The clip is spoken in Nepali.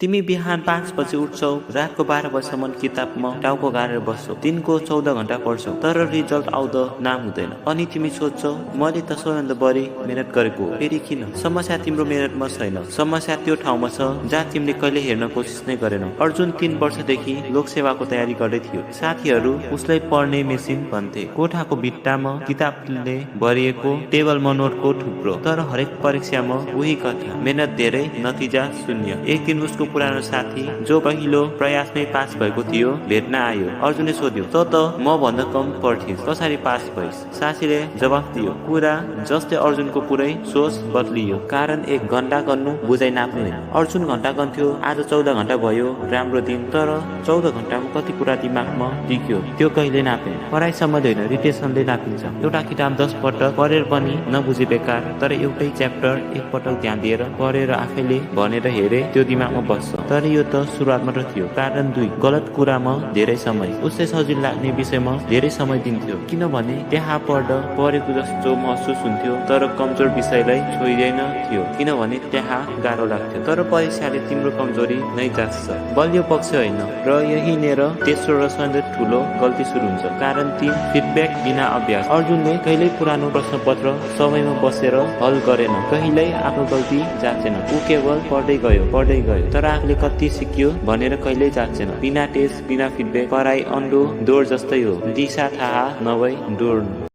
तिमी बिहान 5 बजे उठ्छौ, रातको 12 बजेसम्म किताबमा टाउको गाडेर बस्छौ, दिनको 14 घण्टा पढ्छौ, तर रिजल्ट आउँदा नाम हुँदैन। अनि तिमी सोध्छौ मैले त सबैभन्दा बढी मेहनत गरेको हो, फेरि किन? समस्या तिम्रो मेहनतमा छैन, समस्या त्यो ठाउँमा छ जहाँ तिमीले कहिले हेर्न कोसिस नै गरेनौ। अर्जुन 3 वर्षदेखि लोकसेवाको तयारी गर्दै थियो। साथीहरू उसलाई पढ्ने मेसिन भन्थे। कोठाको भित्तामा किताबले भरिएको, टेबलमा नोटको थुप्रो, तर हरेक परीक्षामा उही कथा, मेहनत धेरै, नतिजा शून्य। एक दिन उसको पुरानो साथी जो पहिलो प्रयासमै पास भएको थियो भेट्न आयो। अर्जुनले सोध्यो, त म भन्दा कम पढ्थिस्, कसरी पास भइस्? साथीले जवाफ दियो, कुरा जस्तै अर्जुनको पुरै सोच बदलियो। कारण 1 घण्टा गर्नु बुझाइ नाप्नु। अर्जुन घण्टा गन्थ्यो, आज 14 घण्टा भयो, राम्रो दिन, तर 14 घण्टामा कति कुरा दिमागमा टिक्यो त्यो कहिले नापे। पढाइ सम्बन्धी होइन, रिटेसनले नापिन्छ। एउटा किताब 10 पटक पढेर पनि नबुझे बेकार, तर एउटै च्याप्टर 1 पटक ध्यान दिएर पढेर आफैले भनेर हेरे त्यो दिमागमा बस्छ। तर यो त सुरुवात मात्र थियो। कारण 2, गलत कुरामा धेरै समय। उसले सजिलो लाग्ने विषयमा धेरै समय दिन्थ्यो, किनभने त्यहाँ पढेको जस्तो महसुस हुन्थ्यो, तर कमजोर विषयलाई छोइदैन थियो, किनभने त्यहाँ गाह्रो लाग्थ्यो। तर परीक्षाले तिम्रो कमजोरी नै जाँच्छ, बलियो पक्ष होइन। र यहीँनिर तेस्रो र सबैभन्दा ठुलो गल्ती सुरु हुन्छ। कारण 3, फिडब्याक बिना अभ्यास। अर्जुनले कहिल्यै पुरानो प्रश्नपत्र सबैमा बसेर हल गरेन, कहिल्यै आफ्नो गल्ती जाँचेन। ऊ केवल पढ्दै गयो, तर आफूले कति सिक्यो भनेर कहिल्यै जाँचेन। बिना टेस्ट, बिना फिडब्याक, पढाइ अन्डो दौड जस्तै हो, दिशा थाहा नभई दौड।